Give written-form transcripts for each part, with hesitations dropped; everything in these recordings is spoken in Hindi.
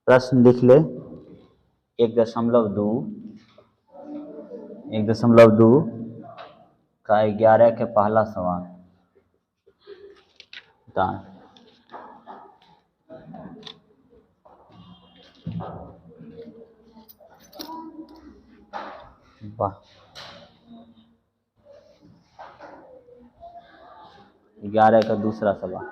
प्रश्न लिख ले। 1.2 1.2 का 11 के पहला सवाल बता। वाह, 11 का दूसरा सवाल।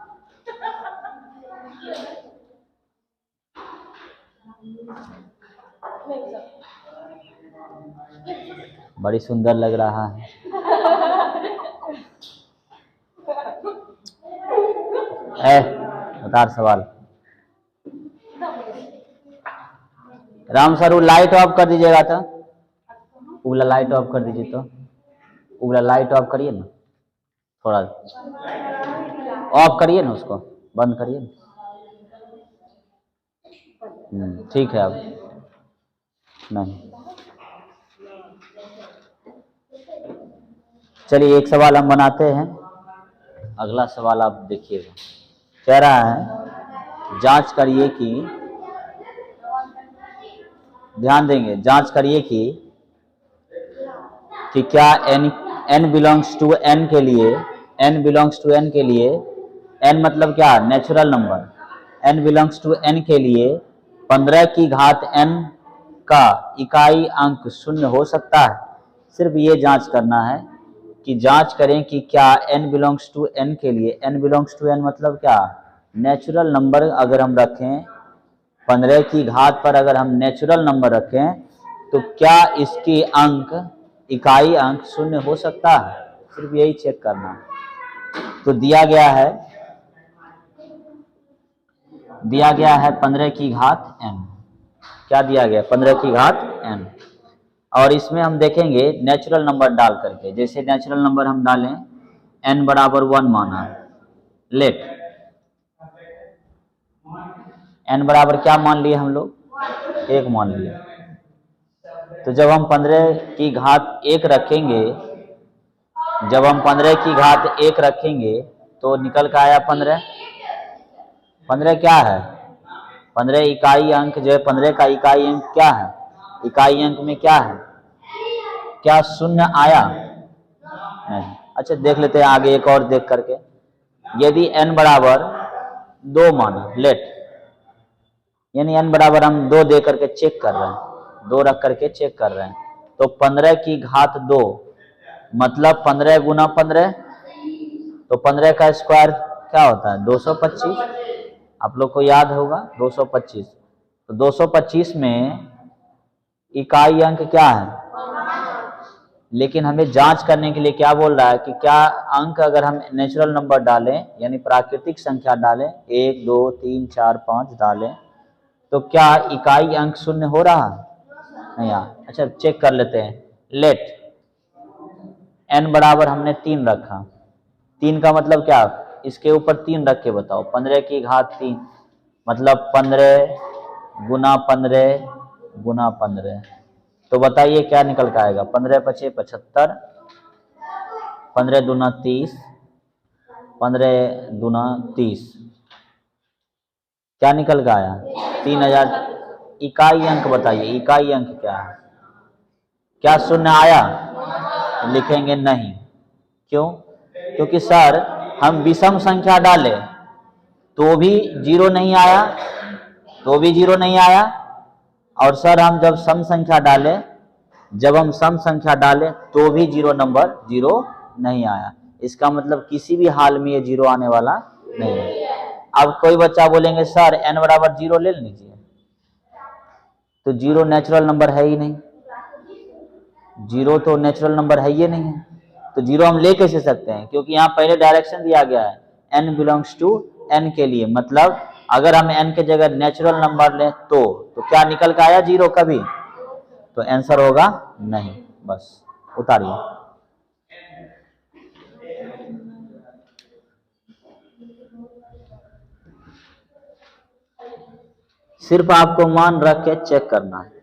बड़ी सुंदर लग रहा है। बता सवाल। राम सर वो लाइट ऑफ कर दीजिएगा तो, उगला लाइट ऑफ कर दीजिए तो, उगला लाइट ऑफ करिए ना, थोड़ा ऑफ करिए ना, उसको बंद करिए ना। ठीक है। अब नहीं, चलिए एक सवाल हम बनाते हैं। अगला सवाल आप देखिएगा। कह रहा है जांच करिए कि, ध्यान देंगे, जांच करिए कि क्या n बिलोंग्स टू n के लिए, n बिलोंग्स टू n के लिए, n मतलब क्या, natural number, n belongs to n के लिए 15 की घात n का इकाई अंक शून्य हो सकता है। सिर्फ ये जांच करना है कि जांच करें कि क्या n बिलोंग्स टू n के लिए, n बिलोंग्स टू n मतलब क्या, नेचुरल नंबर अगर हम रखें, 15 की घात पर अगर हम नेचुरल नंबर रखें तो क्या इसकी अंक, इकाई अंक शून्य हो सकता है। सिर्फ यही चेक करना है। तो दिया गया है 15 की घात n। क्या दिया गया, 15 की घात n। और इसमें हम देखेंगे नेचुरल नंबर डाल करके, जैसे नेचुरल नंबर हम डालें n बराबर 1 माना, लेट n बराबर क्या मान लिए हम लोग, 1 मान लिए। तो जब हम 15 की घात 1 रखेंगे, जब हम 15 की घात 1 रखेंगे तो निकल का आया 15। 15 क्या है, 15 इकाई अंक जो है, 15 का इकाई अंक क्या है, इकाई अंक में क्या है, क्या शून्य आया, नहीं। अच्छा देख लेते हैं आगे एक और देख करके। यदि n बराबर 2 माना, लेट, यानी n बराबर हम 2 दे करके चेक कर रहे हैं, 2 रख करके चेक कर रहे हैं, तो 15 की घात 2 मतलब 15 गुना 15, तो 15 का स्क्वायर क्या होता है, 225। आप लोग को याद होगा 225। तो 225 में इकाई अंक क्या है, लेकिन हमें जांच करने के लिए क्या बोल रहा है कि क्या अंक अगर हम नेचुरल नंबर डालें, यानी प्राकृतिक संख्या डालें, 1 2 3 4 5 डालें, तो क्या इकाई अंक शून्य हो रहा है, नहीं यार। अच्छा चेक कर लेते हैं। लेट n बराबर हमने 3 रखा, 3 का मतलब क्या, इसके ऊपर 3 रख के बताओ, 15 की घात 3 मतलब 15 गुना 15 गुना 15, तो बताइए क्या निकल के आएगा, 15 पचे 75, 15 दूना 30, 15 दूना 30, क्या निकल के आया, 3000। इकाई अंक बताइए, इकाई अंक क्या है, क्या शून्य आया, तो लिखेंगे नहीं। क्यों, क्योंकि सर हम विषम संख्या डाले तो भी जीरो नहीं आया, तो भी जीरो नहीं आया, और सर हम जब सम संख्या डाले, जब हम सम संख्या डालें तो भी जीरो नंबर जीरो नहीं आया। इसका मतलब किसी भी हाल में ये जीरो आने वाला नहीं है। अब कोई बच्चा बोलेंगे सर n बराबर 0 ले लीजिए, तो जीरो नेचुरल नंबर है ही नहीं, जीरो तो नेचुरल नंबर है ही नहीं है, तो जीरो हम ले कैसे सकते हैं, क्योंकि यहाँ पहले डायरेक्शन दिया गया है n बिलोंग्स टू n के लिए, मतलब अगर हम n के जगह नेचुरल नंबर लें तो क्या निकल के आया जीरो कभी, तो आंसर होगा नहीं। बस उतारिए। सिर्फ आपको मान रख के चेक करना है।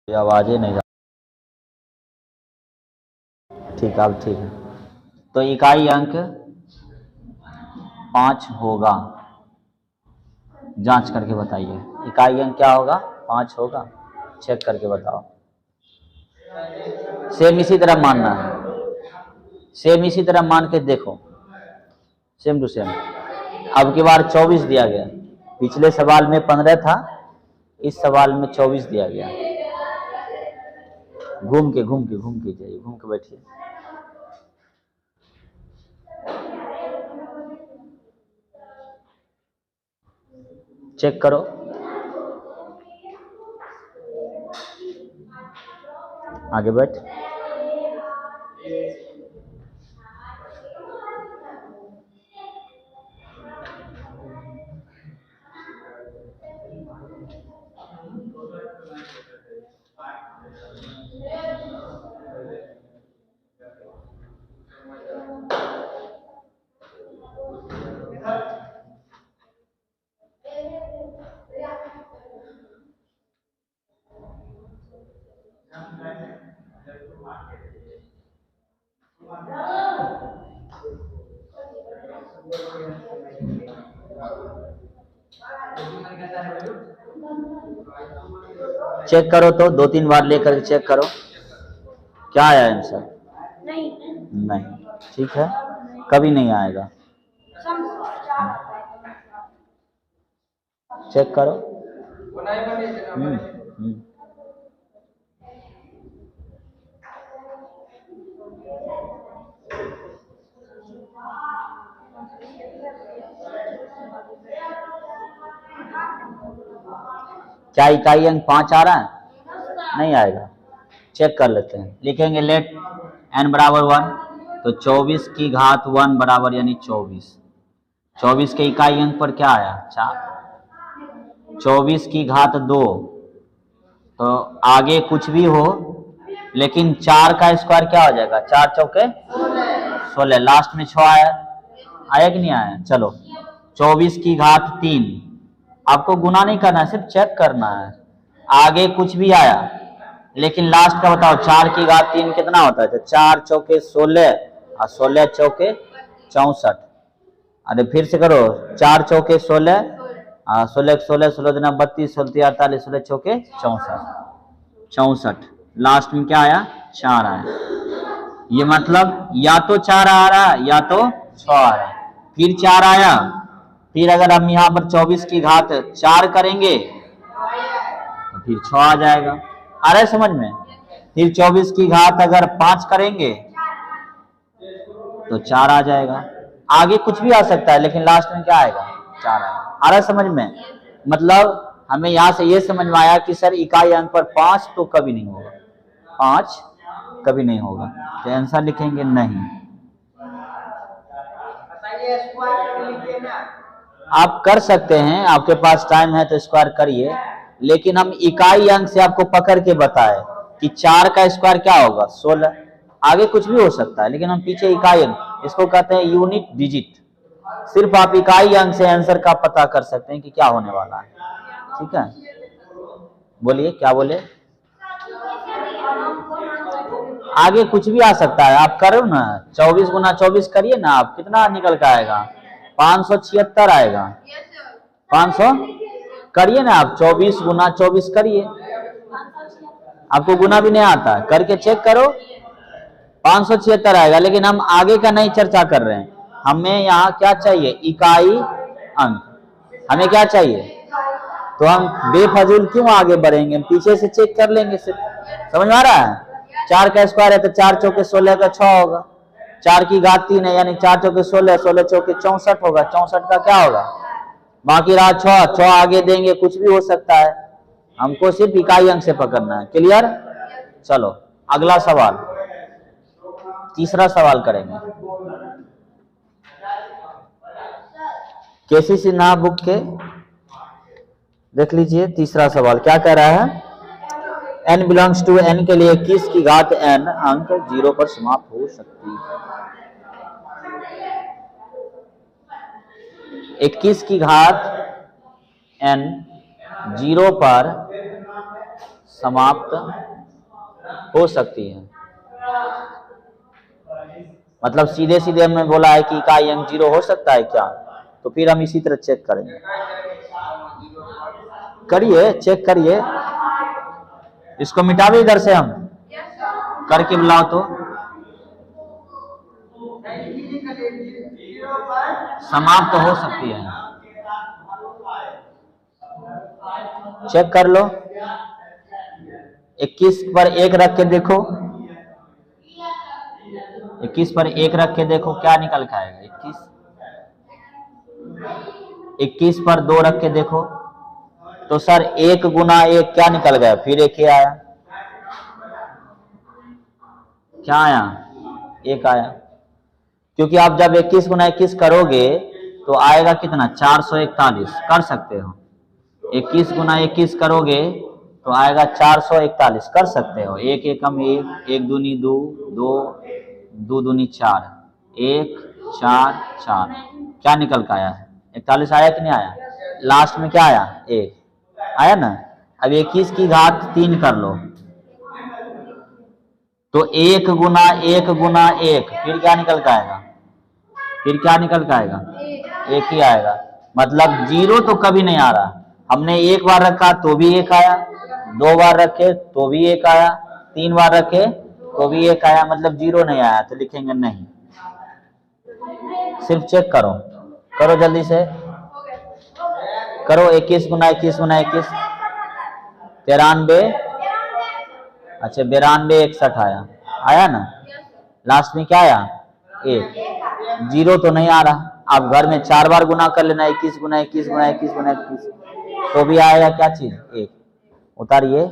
ये आवाज़ें नहीं ठीक है, अब ठीक है। तो इकाई अंक 5 होगा, जांच करके बताइए। इकाई अंक क्या होगा? 5 होगा, चेक करके बताओ। सेम इसी तरह मानना है, सेम इसी तरह मान के देखो, सेम टू सेम। अब की बार 24 दिया गया, पिछले सवाल में 15 था, इस सवाल में 24 दिया गया। घूम के जाइए, घूम के बैठिए। चेक करो, आगे बैठ। चेक करो तो 2-3 बार लेकर चेक करो, क्या आया आंसर? नहीं, ठीक है, कभी नहीं आएगा। चेक करो। हम्म। क्या इकाई अंक 5 आ रहा है? नहीं आएगा, चेक कर लेते हैं। लिखेंगे लेट n बराबर 1, तो 24 की घात 1 बराबर यानी 24। 24 के इकाई अंक पर क्या आया? 4। 24 की घात 2, तो आगे कुछ भी हो, लेकिन 4 का स्क्वायर क्या हो जाएगा? 4 चौके 16, लास्ट में 6 आया, आया कि नहीं आया? चलो, 24 की घात 3, आपको गुना नहीं करना है, सिर्फ चेक करना है। आगे कुछ भी आया, लेकिन लास्ट का बताओ, 4 की घात 3 कितना होता है? तो 4 चौके 16 और 16 चौके 64। अरे फिर से करो, 4 चौके 16, 16 16 16 दिना 32, 16 48, 16 चौके 64। लास्ट में क्या आया? 4 आया। ये मतलब या तो 4 आ रहा है या तो 6 आ रहा है। फिर 4 आया, फिर अगर हम यहाँ पर 24 की घात 4 करेंगे तो फिर 6 आ जाएगा। आ रहा है समझ में? फिर 24 की घात अगर 5 करेंगे तो 4 आ जाएगा। आगे कुछ भी आ सकता है, लेकिन लास्ट में क्या आएगा? 4 आएगा। आ रहा है समझ में? मतलब हमें यहाँ से ये समझ में आया कि सर इकाई अंक पर 5 तो कभी नहीं होगा, 5 कभी नहीं होगा। तो आंसर लिखेंगे नहीं। आप कर सकते हैं, आपके पास टाइम है तो स्क्वायर करिए, लेकिन हम इकाई अंक से आपको पकड़ के बताए कि 4 का स्क्वायर क्या होगा? 16। आगे कुछ भी हो सकता है, लेकिन हम पीछे इकाई अंक, इसको कहते हैं यूनिट डिजिट। सिर्फ आप इकाई अंक से आंसर का पता कर सकते हैं कि क्या होने वाला है। ठीक है, बोलिए, क्या बोले? आगे कुछ भी आ सकता है, आप करो ना, 24 गुना 24 करिए ना, आप कितना निकल के आएगा? 576 आएगा। 500 करिए ना आप, 24 गुना 24 करिए। आपको गुना भी नहीं आता, करके चेक करो, 576 आएगा। लेकिन हम आगे का नहीं चर्चा कर रहे हैं, हमें यहाँ क्या चाहिए? इकाई अंक। हमें क्या चाहिए? तो हम बेफजूल क्यों आगे बढ़ेंगे, हम पीछे से चेक कर लेंगे सिर्फ। समझ में आ रहा है? 4 का स्क्वायर है तो 4 चौके 16 का 6 होगा। 4 की घात 3 है, यानी 4 चौके 16, 16 चौके 64 होगा। 64 का क्या होगा? बाकी रहा 6, 6 आगे देंगे, कुछ भी हो सकता है। हमको सिर्फ इकाई अंक से पकड़ना है। क्लियर? चलो अगला सवाल, तीसरा सवाल करेंगे। केसी सिन्हा बुक के देख लीजिए, तीसरा सवाल क्या कह रहा है? n बिलोंग्स टू n के लिए 21 की घात n अंक 0 पर समाप्त हो सकती है। 21 की घात n 0 पर समाप्त हो सकती है। मतलब सीधे सीधे हमने बोला है कि इकाई अंक 0 हो सकता है क्या, तो फिर हम इसी तरह चेक करेंगे। करिए, चेक करिए, इसको मिटा भी इधर से हम करके बुलाओ तो समाप्त तो हो सकती है। चेक कर लो, 21 पर 1 रख के देखो, 21 पर 1 रख के देखो क्या निकल के आएगा। 21 पर 2 रख के देखो, तो सर 1 गुना 1 क्या निकल गया, फिर 1 ही आया। क्या आया, 1 आया, क्योंकि आप जब 21 गुना 21 करोगे तो आएगा कितना, 441 कर सकते हो। 21 गुना 21 करोगे तो आएगा 441 कर सकते हो। 1 एकम 1, 1 दूनी 2, 2 2 दूनी 4, 1 4 4 क्या निकल कर आया है, 41 आया कि नहीं आया। लास्ट में क्या आया, 1 आया ना। अब 21 की घात 3 कर लो, तो 1 गुना 1 गुना 1 फिर क्या निकल के आएगा, फिर क्या निकल के आएगा, 1 ही आएगा। मतलब 0 तो कभी नहीं आ रहा। हमने 1 बार रखा तो भी 1 आया, 2 बार रखे तो भी 1 आया, 3 बार रखे तो भी 1 आया, मतलब 0 नहीं आया, तो लिखेंगे नहीं। सिर्फ चेक करो, करो जल्दी से करो। 21 गुना 21 गुना 21 93, अच्छा 92 61 आया, आया ना। लास्ट में क्या आया, 1, 0 तो नहीं आ रहा। आप घर में 4 बार गुना कर लेना, 21 गुना 21 गुना 21 गुना 21, तो भी आएगा क्या चीज, 1। उतारिए,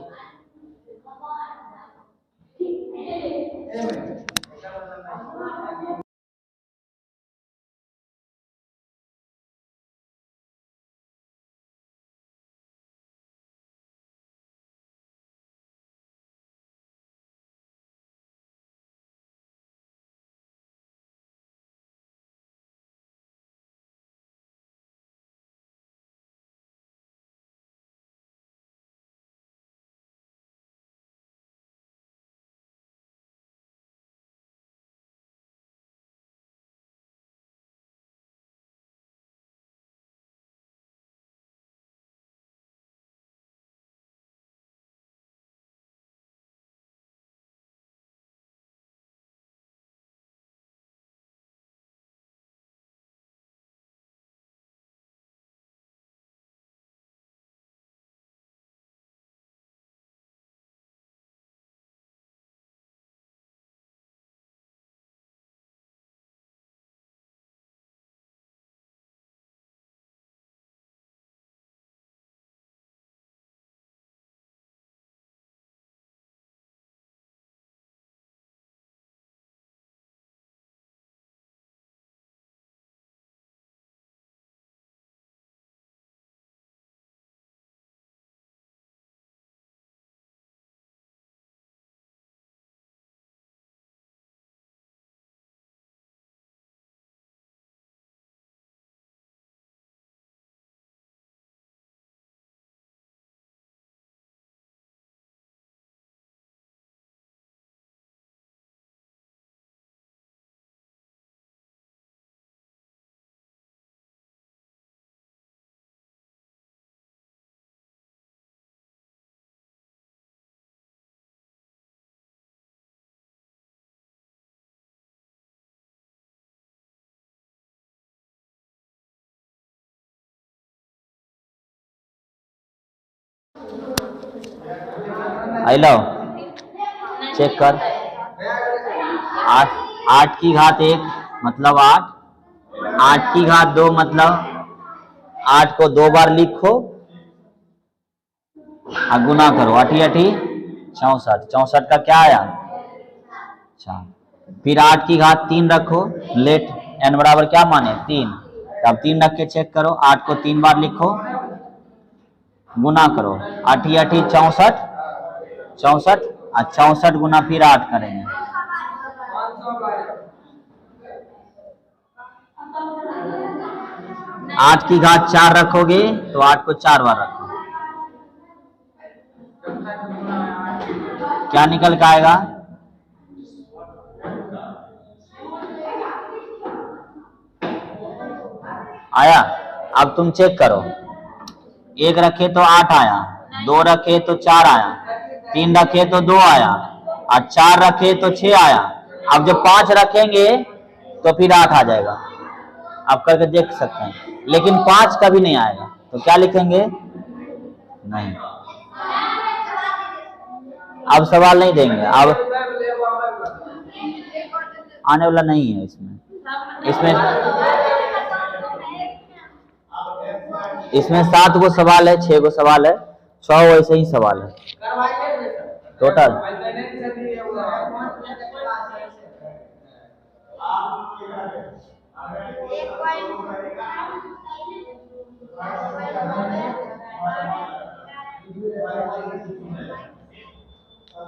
आई लो चेक कर। 8 की घात 1 मतलब 8, 8 की घात 2 मतलब 8 को 2 बार लिखो और गुना करो, 8 8 64, 64 का क्या आया, 4। फिर 8 की घात 3 रखो, लेट n बराबर क्या माने 3, अब 3 रख के चेक करो, 8 को 3 बार लिखो गुना करो, 8 8 64 64 और 64 गुना फिर 8 करेंगे, 8 की घात 4 रखोगे तो 8 को 4 बार रखो, क्या निकल के आएगा? आया? अब तुम चेक करो, 1 रखे तो 8 आया, 2 रखे तो 4 आया, 3 रखे तो 2 आया, और 4 रखे तो 6 आया। अब जब 5 रखेंगे तो फिर 8 आ जाएगा। आप करके देख सकते हैं, लेकिन 5 कभी नहीं आएगा, तो क्या लिखेंगे? नहीं। अब सवाल नहीं देंगे, अब आने वाला नहीं है इसमें। इसमें 7 गो सवाल है, 6 गो सवाल है, 6 वैसे ही सवाल है टोटल।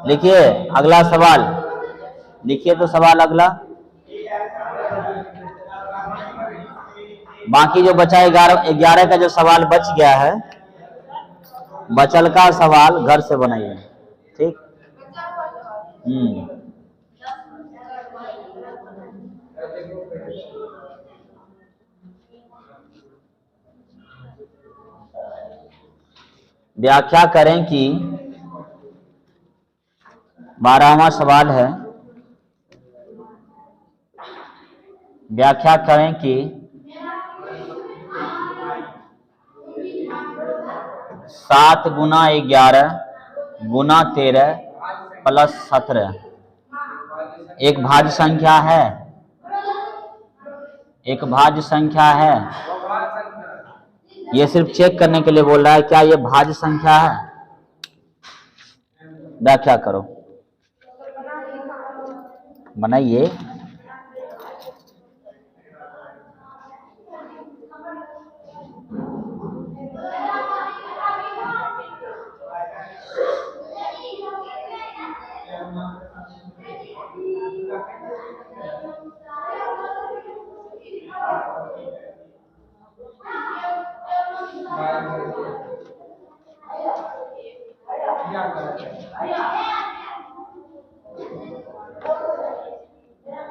लिखिए अगला सवाल, लिखिए तो सवाल अगला। बाकी जो बचा 11 का जो सवाल बच गया है, बचल का सवाल घर से बनाइए, ठीक? व्याख्या करें कि 12वां सवाल है, व्याख्या करें कि 7 गुना 11 गुना 13 प्लस 17 एक भाज्य संख्या है। एक भाज्य संख्या है। ये सिर्फ चेक करने के लिए बोल रहा है, क्या ये भाज्य संख्या है? व्याख्या करो, बनाइए।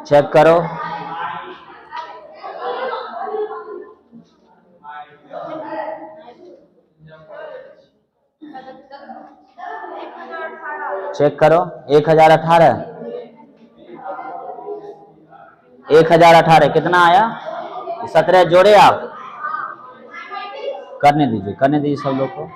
चेक करो। चेक करो 1018। 1018 कितना आया? 17 जोड़े आप। करने दीजिए सब लोग को।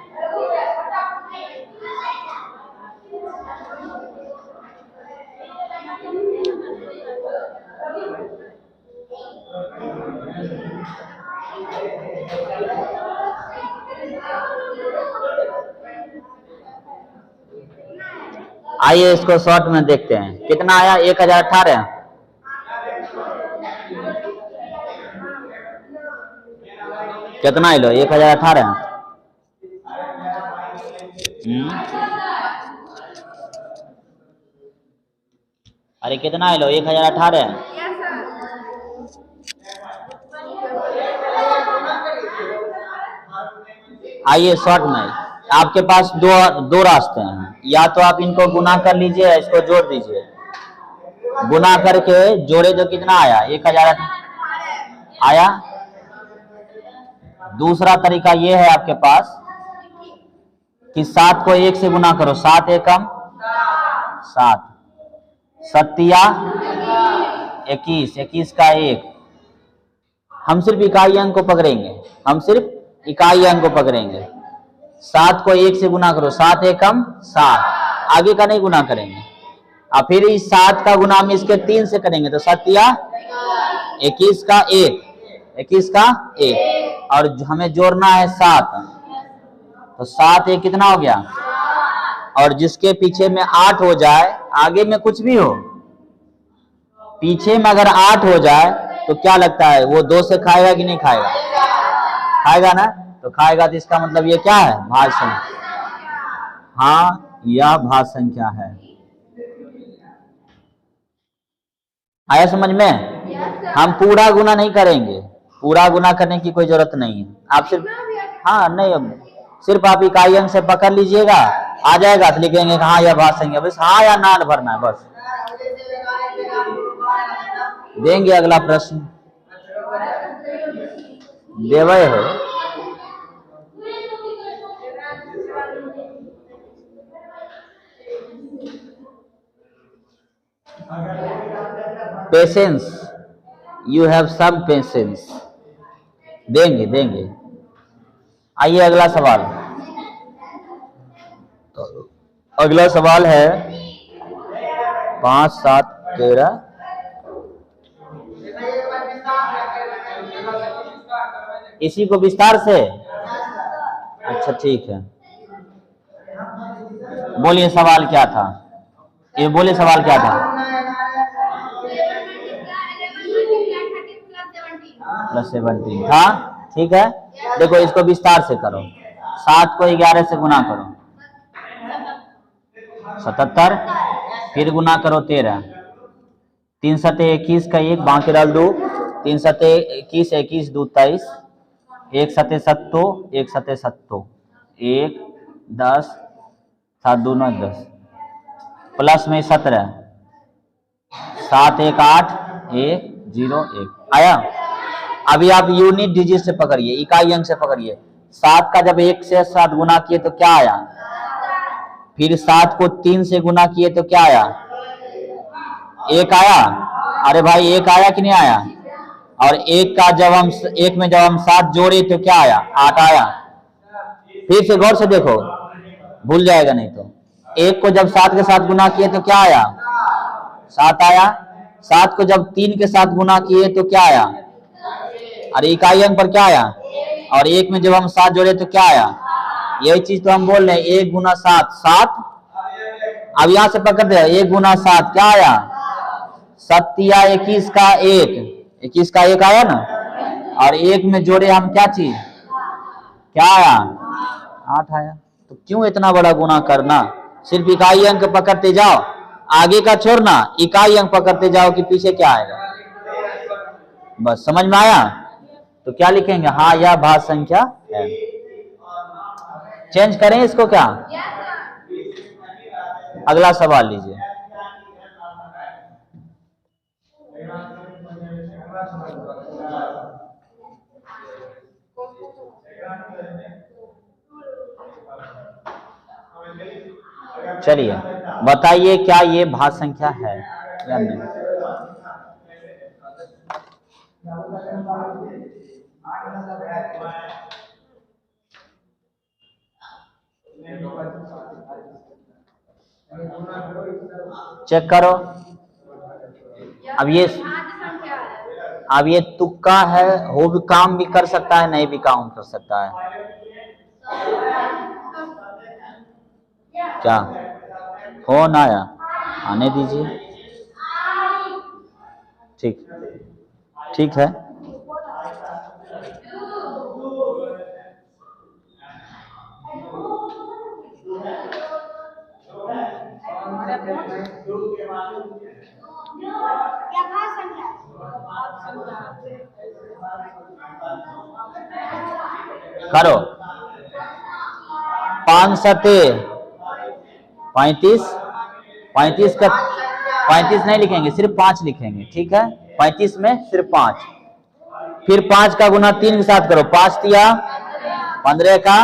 आइए इसको शॉर्ट में देखते हैं, कितना आया? 1018। कितना लो? 1018। अरे कितना लो? 1018। आइए शॉर्ट में, आपके पास दो रास्ते हैं, या तो आप इनको गुना कर लीजिए, इसको जोड़ दीजिए। गुना करके जोड़े तो कितना आया? 1000 आया। दूसरा तरीका ये है आपके पास कि 7 को 1 से गुना करो, 7 एकम 7, 7 या 21, 21 का 1। हम सिर्फ इकाई अंक को पकड़ेंगे, हम सिर्फ इकाई अंक को पकड़ेंगे। 7 को 1 से गुना करो, 7 एकम 7, आगे का नहीं गुना करेंगे। और फिर इस 7 का गुना हम इसके 3 से करेंगे, तो 7 या 21 का 1, 21 का 1, और हमें जोड़ना है 7, तो 7 1 कितना हो गया? और जिसके पीछे में 8 हो जाए, आगे में कुछ भी हो, पीछे में अगर 8 हो जाए तो क्या लगता है, वो 2 से खाएगा कि नहीं खाएगा? खाएगा ना, तो खाएगा, तो इसका मतलब ये क्या है? भाज्य संख्या। हाँ, यह भाज्य संख्या है। आया समझ में? हम पूरा गुना नहीं करेंगे, पूरा गुना करने की कोई जरूरत नहीं है। आप सिर्फ, हाँ नहीं, अब सिर्फ आप इकाई अंक से पकड़ लीजिएगा आ जाएगा तो लिखेंगे हाँ या भाषा संख्या, बस हाँ या ना भरना है बस। देंगे अगला प्रश्न, देवे हो। Patience, you have some patience. देंगे देंगे। आइए अगला सवाल। तो अगला सवाल है 5, 7, 13। इसी को विस्तार से, अच्छा ठीक है। बोलिए सवाल क्या था, ये बोले सवाल क्या था। +17 था, ठीक है। देखो इसको विस्तार से करो, 7 को 11 से गुना करो 77, फिर गुना करो 13, 3 सते 21 का 1, बाकी डाल 2, 3 सते 21, 21 2 23, 1 सते 7, 1 सते 7, 1 10, 7 2 9 10, प्लस में 17, 7 1 8, 1 0 1 आया। अभी आप यूनिट डिजिट से पकड़िए, इकाई अंक से पकड़िए। 7 का जब 1 से 7 गुना किए तो क्या आया, फिर 7 को 3 से गुना किए तो क्या आया, 1 आया। अरे भाई 1 आया कि नहीं आया, और 1 का जब हम 1 में जब हम 7 जोड़े तो क्या आया, 8 आया। फिर से गौर से देखो, भूल जाएगा नहीं तो। 1 को जब 7 के साथ गुना किए तो क्या आया, 7 आया। 7 को जब 3 के साथ गुना किए तो क्या आया, अरे इकाई अंक पर क्या आया, और 1 में जब हम 7 जोड़े तो क्या आया। यही चीज तो हम बोल रहे हैं, 1 गुना 7 7। अब यहां से पकड़ दे, 1 गुना 7 क्या आया, 7 21 का 1, 21 का 1 आया ना, और 1 में जोड़े हम क्या चीज, क्या आया, 8 आया। तो क्यों इतना बड़ा गुना करना, सिर्फ इकाई अंक पकड़ते जाओ, आगे का छोड़ना, इकाई अंक पकड़ते जाओ कि पीछे क्या आएगा, बस समझ में आया। तो क्या लिखेंगे, हाँ यह भाज्य संख्या है। चेंज करें इसको क्या, अगला सवाल लीजिए। चलिए बताइए क्या ये भाज्य संख्या है या नहीं। चेक करो। अब ये तुक्का है, हो भी काम भी कर सकता है, नहीं भी काम कर सकता है। क्या फोन आया, आने दीजिए। ठीक ठीक है। करो 5 सते 35, 35 का 35 नहीं लिखेंगे, सिर्फ 5 लिखेंगे, ठीक है। 35 में सिर्फ 5, फिर 5 का गुना 3 के साथ करो, 5 तिया 15 का,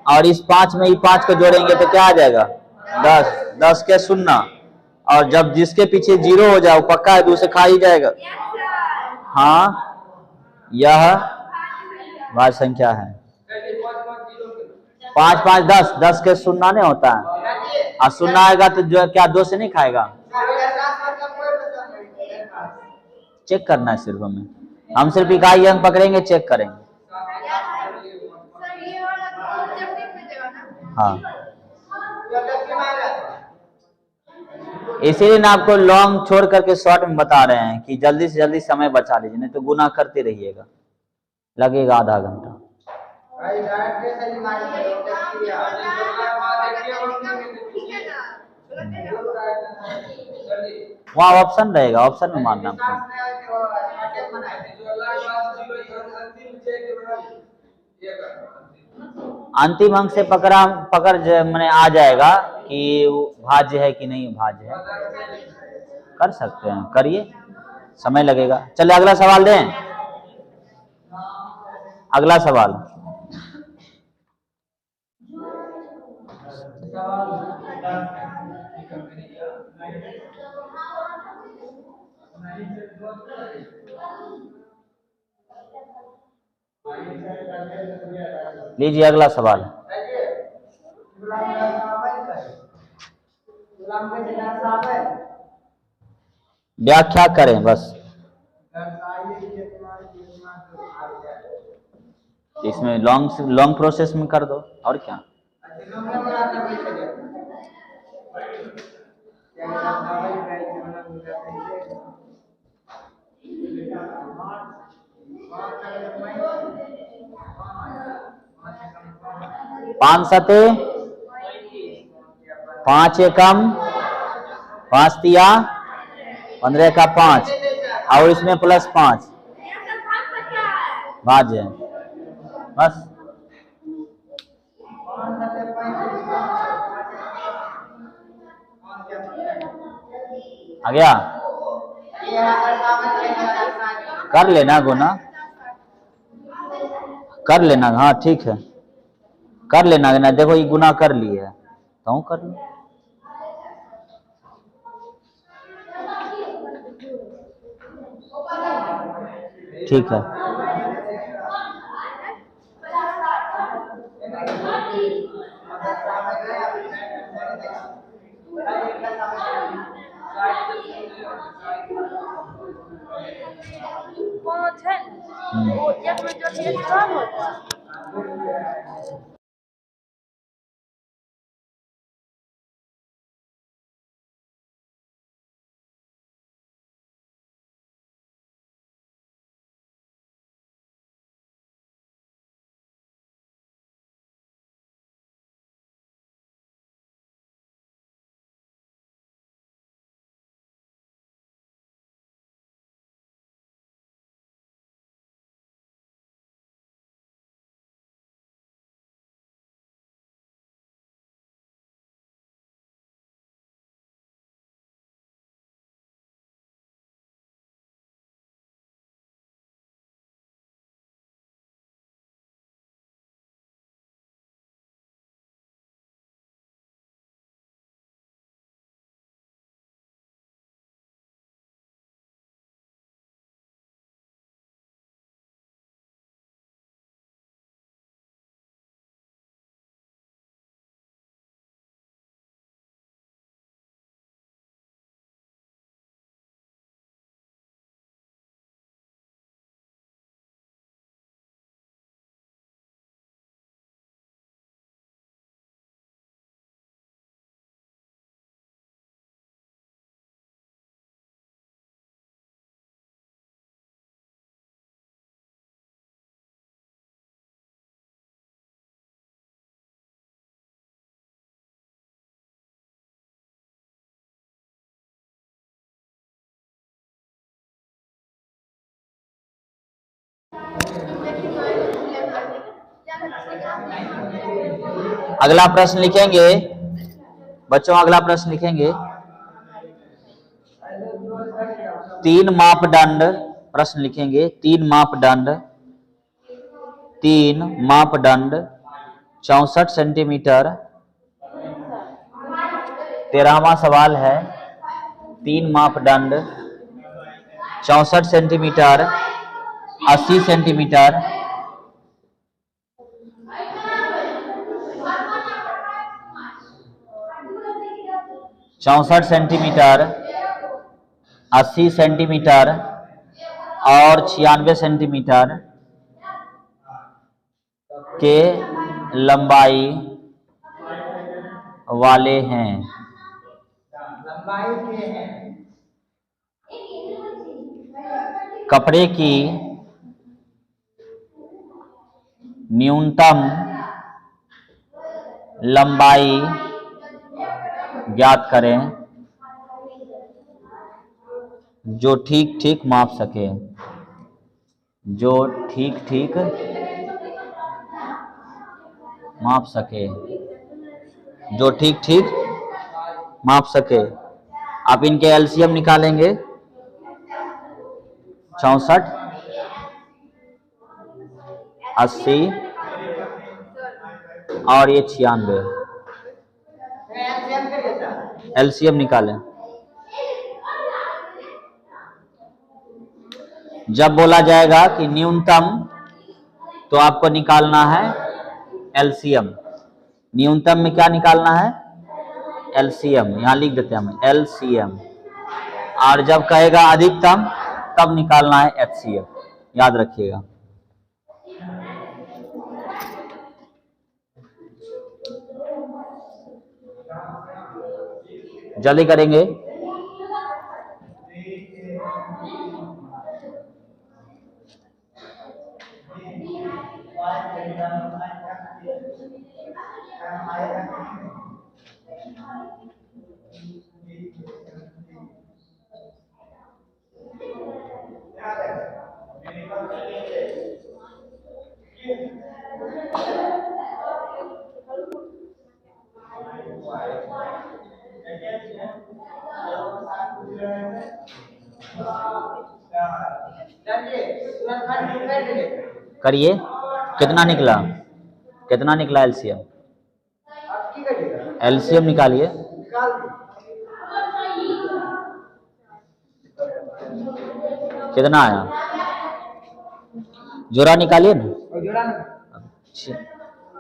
और इस 5 में ही 5 को जोड़ेंगे तो क्या आ जाएगा, 10, 10 के 0, और जब जिसके पीछे 0 हो जाए वो पक्का है, दूसरे खा ही जाएगा। हाँ यह भाज्य संख्या है। 5 5 10, 10 के 0 नहीं होता है, और 0 आएगा तो जो क्या 2 से नहीं खाएगा। चेक करना है सिर्फ हमें, हम सिर्फ इकाई अंक पकड़ेंगे, चेक करेंगे। हाँ इसीलिए ना आपको लॉन्ग छोड़ करके शॉर्ट में बता रहे हैं कि जल्दी से जल्दी समय बचा लीजिए, नहीं तो गुना करते रहिएगा, लगेगा आधा घंटा। वहाँ ऑप्शन रहेगा, ऑप्शन में मारना आपको। अंतिम अंक से मैंने आ जाएगा कि वो भाज्य है कि नहीं भाज्य है। कर सकते हैं, करिए, समय लगेगा। चलिए अगला सवाल दें। अगला सवाल, लीजिए अगला सवाल। व्याख्या करें बस, इसमें लॉन्ग प्रोसेस में कर दो और क्या। पांच सते 5 एकम 5 तिया 15 का 5 और इसमें +5 भाज्य बस। आ गया, कर लेना गुना, कर लेना। हाँ ठीक है, कर लेना ना। देखो ये गुना कर लिए है तो कर लो। ठीक है, अगला प्रश्न लिखेंगे बच्चों, अगला प्रश्न लिखेंगे। 3 मापदंड, प्रश्न लिखेंगे 3 मापदंड 64 सेंटीमीटर। 13वां सवाल है 3 मापदंड 64 सेंटीमीटर 80 सेंटीमीटर 64 सेंटीमीटर 80 सेंटीमीटर और 96 सेंटीमीटर के लंबाई वाले हैं। कपड़े की न्यूनतम लंबाई ज्ञात करें जो ठीक ठीक माप सके, जो ठीक ठीक माप सके, जो ठीक ठीक माप सके। आप इनके एलसीएम निकालेंगे, 64, 80 और ये 96। एलसीएम निकालें। जब बोला जाएगा कि न्यूनतम, तो आपको निकालना है एलसीएम। न्यूनतम में क्या निकालना है? एलसीएम। यहां लिख देते हैं हम एलसीएम। और जब कहेगा अधिकतम, तब निकालना है एचसीएफ। याद रखिएगा। जल्दी करेंगे। करिए। कितना निकला? कितना निकला एलसीएम? एलसीएम निकालिए। कितना आया? जोड़ा निकालिए ना।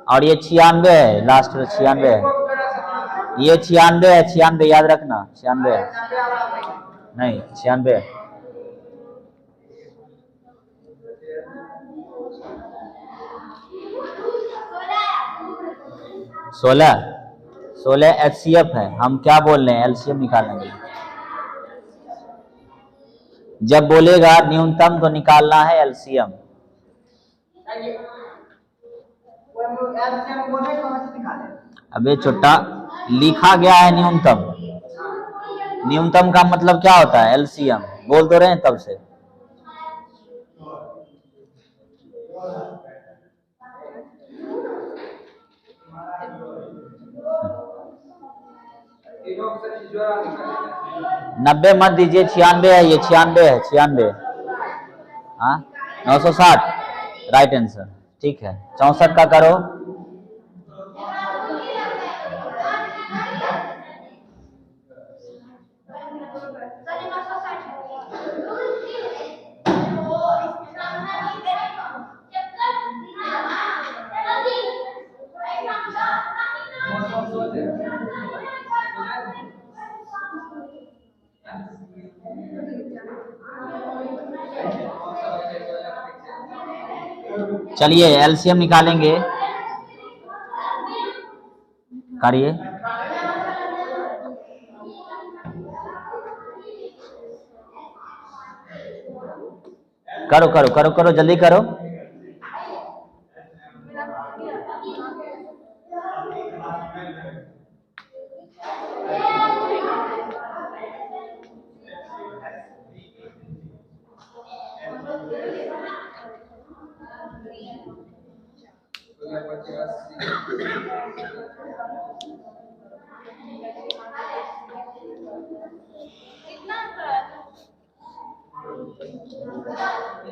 और ये 96 है, लास्ट में 96 है। ये 96 है, 96 याद रखना। 96 है, नहीं 96 है। सोलह एचसीएफ है। हम क्या बोल रहे हैं? एलसीएम निकालेंगे। जब बोलेगा न्यूनतम, तो निकालना है एलसीएम। अबे छोटा, लिखा गया है न्यूनतम। न्यूनतम का मतलब क्या होता है? एलसीएम। बोल तो रहे हैं तब से। नब्बे मत दीजिए, 96 है। ये 96 है, 96। हाँ, 960 राइट आंसर। ठीक है, 64 का करो। चलिए एलसीएम निकालेंगे। करिए। करो करो करो करो, जल्दी करो।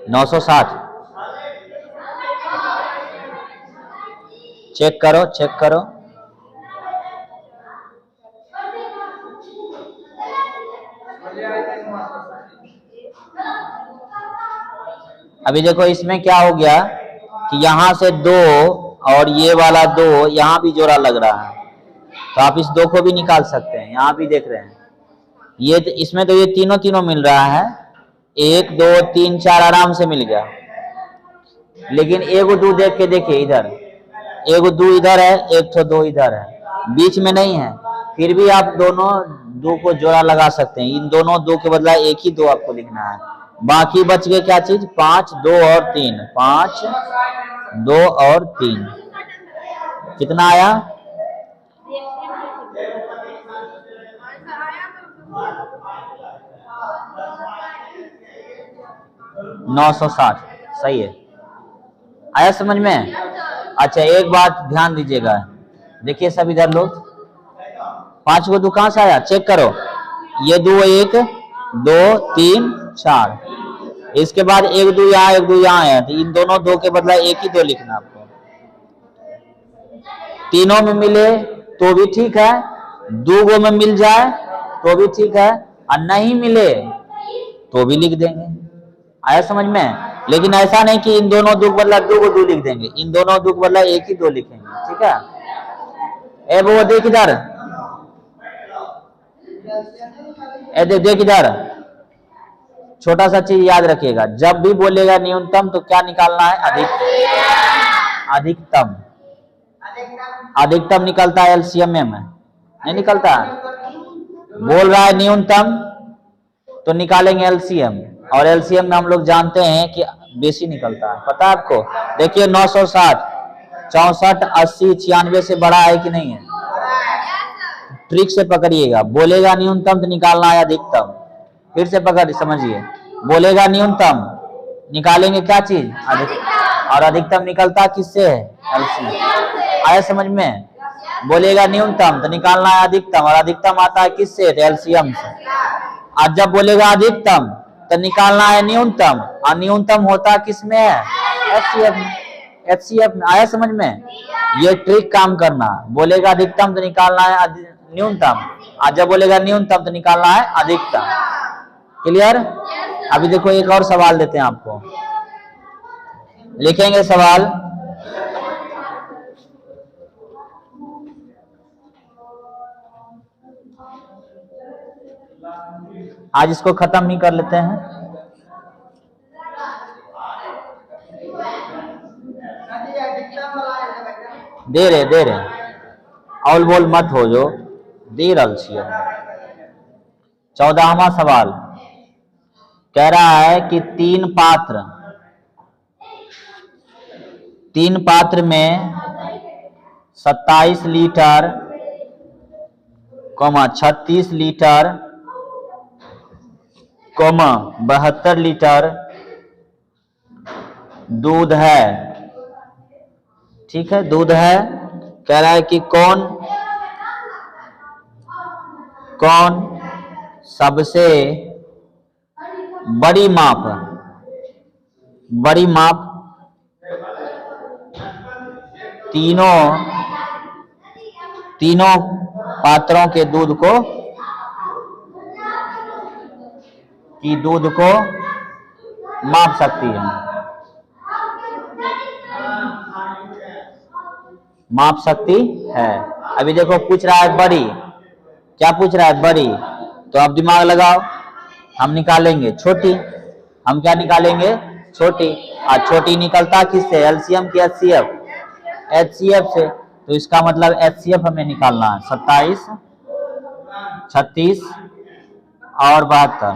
नौ सौ 60। चेक करो, चेक करो। अभी देखो इसमें क्या हो गया कि यहाँ से 2 और ये वाला 2 यहाँ भी जोड़ा लग रहा है, तो आप इस 2 को भी निकाल सकते हैं। यहाँ भी देख रहे हैं ये, इसमें तो ये तीनों तीनों मिल रहा है। 1 2 3 4 आराम से मिल गया। लेकिन एगो 2 देख के देखिए, इधर एगो 2 इधर है, एक तो 2 इधर है, बीच में नहीं है। फिर भी आप दोनों 2 को जोड़ा लगा सकते हैं। इन दोनों 2 के बदला एक ही 2 आपको लिखना है। बाकी बच गए क्या चीज? 5 2 और 3। 5 2 और 3 कितना आया? 960। सही है। आया समझ में? अच्छा एक बात ध्यान दीजिएगा, देखिए सब इधर लोग, 5 को 2 कहां से आया चेक करो, ये 2 1 2 3 4, इसके बाद 1 2 यहाँ 1 2 यहाँ आया, तो इन दोनों 2 के बदला 1 ही 2 लिखना आपको। तीनों में मिले तो भी ठीक है, 2 गो में मिल जाए तो भी ठीक है, और नहीं मिले तो भी लिख देंगे। आया समझ में? लेकिन ऐसा नहीं कि इन दोनों 2 के बदला 2 को 2 लिख देंगे, इन दोनों 2 के बदला 1 ही 2 लिखेंगे, ठीक है। ए वो देख इधर, देख इधर, छोटा सा चीज याद रखिएगा, जब भी बोलेगा न्यूनतम तो क्या निकालना है? अधिकतम। अधिकतम निकलता है एलसीएम में नहीं निकलता? बोल रहा है न्यूनतम तो निकालेंगे एलसीएम, और एलसीएम में हम लोग जानते हैं कि बेसी निकलता है, पता है आपको? देखिए 960 64 80 96 से बड़ा है कि नहीं है? ट्रिक से पकड़िएगा, बोलेगा न्यूनतम तो निकालना है अधिकतम। फिर से पकड़ समझिए, बोलेगा न्यूनतम निकालेंगे क्या चीज? अधिकतम। और अधिकतम निकलता किससे है? एलसीएम। आया समझ में? बोलेगा न्यूनतम तो निकालना है अधिकतम, और अधिकतम आता है किससे? एलसीएम से। आज जब बोलेगा अधिकतम तो निकालना है न्यूनतम, और न्यूनतम होता किसमें है? एचसीएफ में। एचसीएफ में। आया समझ में? ये ट्रिक काम करना, बोलेगा अधिकतम तो निकालना है न्यूनतम, आज जब बोलेगा न्यूनतम तो निकालना है अधिकतम। क्लियर? अभी देखो एक और सवाल देते हैं आपको, लिखेंगे सवाल। आज इसको खत्म ही कर लेते हैं। दे रहे औल बोल मत हो जो दे रल छिए। 14वां सवाल कह रहा है कि 3 पात्र में 27 लीटर 36 लीटर 72 लीटर दूध है, ठीक है, दूध है। कह रहा है कि कौन सबसे बड़ी माप तीनों पात्रों के दूध को माप सकती है। माप सकती है। अभी देखो पूछ रहा है बड़ी, क्या पूछ रहा है? बड़ी, तो आप दिमाग लगाओ, हम निकालेंगे छोटी। हम क्या निकालेंगे? छोटी। और छोटी निकलता किससे? एलसीएम की एचसीएफ? एचसीएफ से। तो इसका मतलब एचसीएफ हमें निकालना है 27 36 और 72,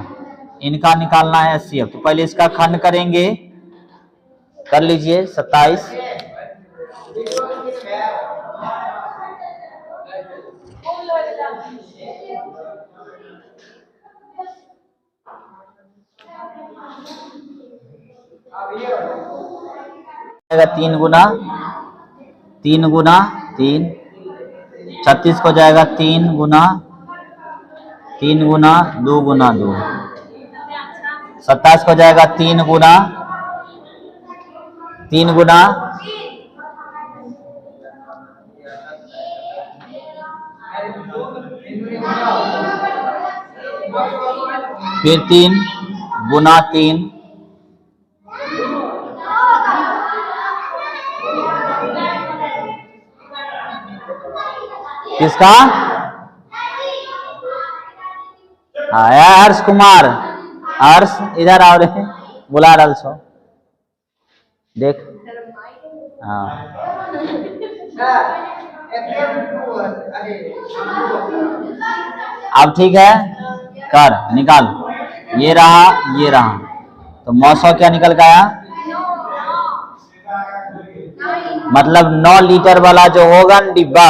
इनका निकालना है एचसीएफ। तो पहले इसका खंड करेंगे, कर लीजिए 27 3 गुना 3, 36 को जाएगा 3 गुना 2 गुना 2, 27 को जाएगा 3 गुना फिर 3 गुना 3, किसका? आया हर्ष कुमार। हर्ष इधर आओ रे, बुला रहा सो देख। हाँ अब ठीक है, कर निकाल। ये रहा तो 900 क्या निकल के आया? मतलब 9 लीटर वाला जो होगा न डिब्बा,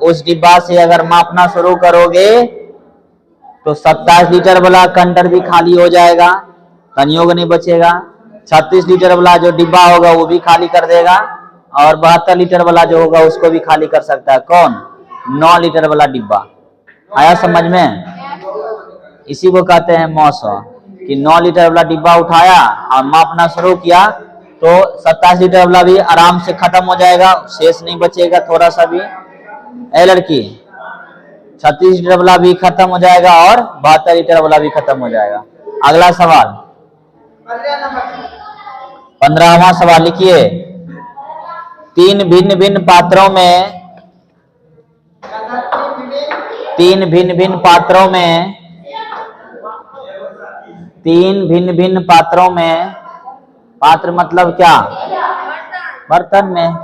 उस डिब्बा से अगर मापना शुरू करोगे तो 27 लीटर वाला कंटर भी खाली हो जाएगा, तनियोग नहीं बचेगा। 36 लीटर वाला जो डिब्बा होगा वो भी खाली कर देगा, और 72 लीटर वाला जो होगा उसको भी खाली कर सकता है। कौन? 9 लीटर वाला डिब्बा। आया समझ में? इसी को कहते हैं मौसा, कि 9 लीटर वाला डिब्बा उठाया और मापना शुरू किया तो 27 लीटर वाला भी आराम से खत्म हो जाएगा, शेष नहीं बचेगा थोड़ा सा भी। ए लड़की, 36 लीटर वाला भी खत्म हो जाएगा और 72 लीटर वाला भी खत्म हो जाएगा। अगला सवाल, 15वां सवाल लिखिए। तीन भिन्न भिन्न पात्रों में तीन भिन्न भिन्न पात्रों में तीन भिन्न भिन्न पात्रों में, पात्र मतलब क्या? बर्तन में।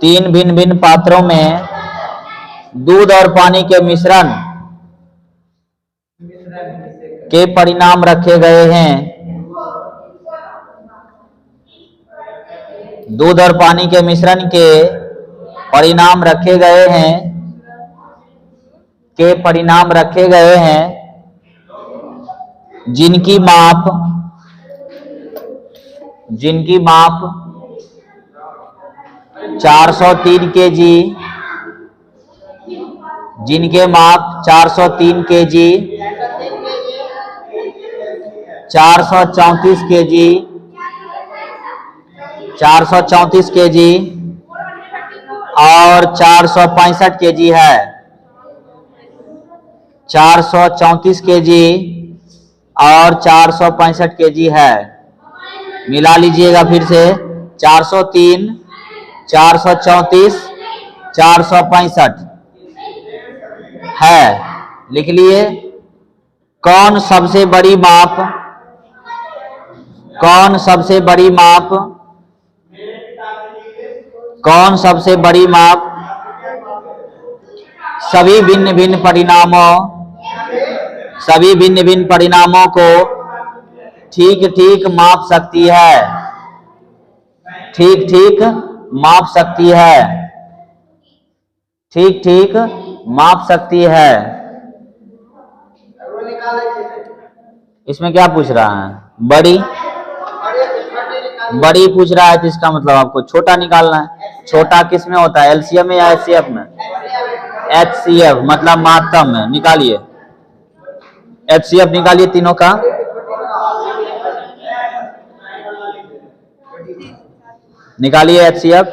तीन भिन्न भिन्न पात्रों में दूध और पानी के मिश्रण के परिणाम रखे गए हैं। दूध और पानी के मिश्रण के परिणाम रखे गए हैं, के परिणाम रखे गए हैं, जिनकी माप 403 केजी, जिनके माप 403 केजी, 434 केजी, 434 केजी और 465 केजी है। 434 केजी और 465 केजी है। मिला लीजिएगा फिर से, 403, 434, 465 है। लिख लिए। कौन सबसे बड़ी माप कौन सबसे बड़ी माप कौन सबसे बड़ी माप सभी भिन्न भिन्न परिणामों को ठीक ठीक माप सकती है। ठीक ठीक माप सकती है। ठीक ठीक माप सकती है। इसमें क्या पूछ रहा है? बड़ी पूछ रहा है, तो इसका मतलब आपको छोटा निकालना है। छोटा किस में होता है? एलसीएम में या एचसीएफ में? एचसीएफ मतलब मात्रम में। निकालिए, एचसीएफ निकालिए तीनों का। निकालिए एचसीएफ।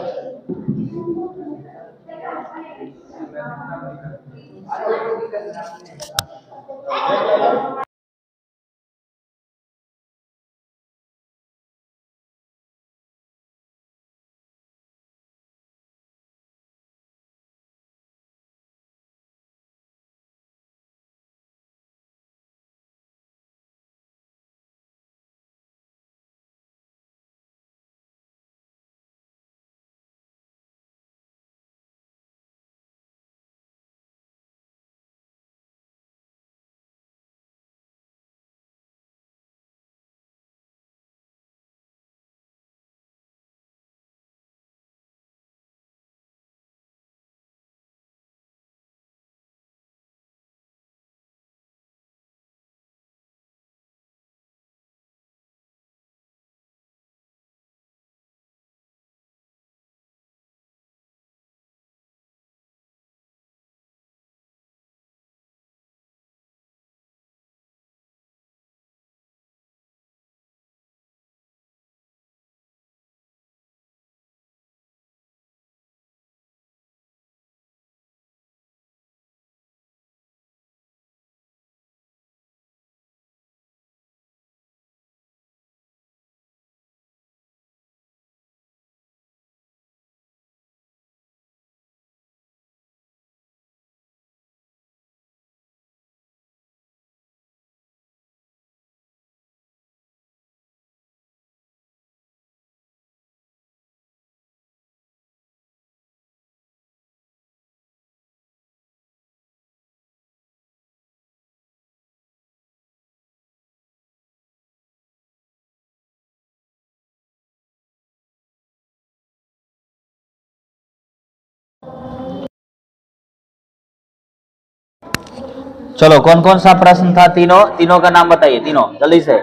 चलो कौन कौन सा प्रश्न था? तीनों तीनों का नाम बताइए, तीनों जल्दी से।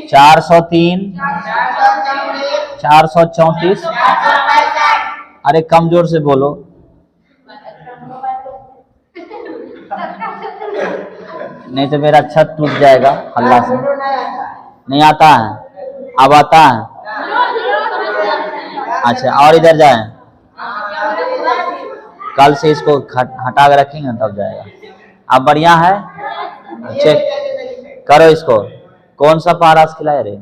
403, 434, अरे कम जोर से बोलो। नहीं तो मेरा छत टूट जाएगा हल्ला से। नहीं आता है? अब आता है? अच्छा, और इधर जाए, कल से इसको हटा के रखेंगे तब जाएगा। अब बढ़िया है, चेक करो इसको। कौन सा पारस खिलाए रे?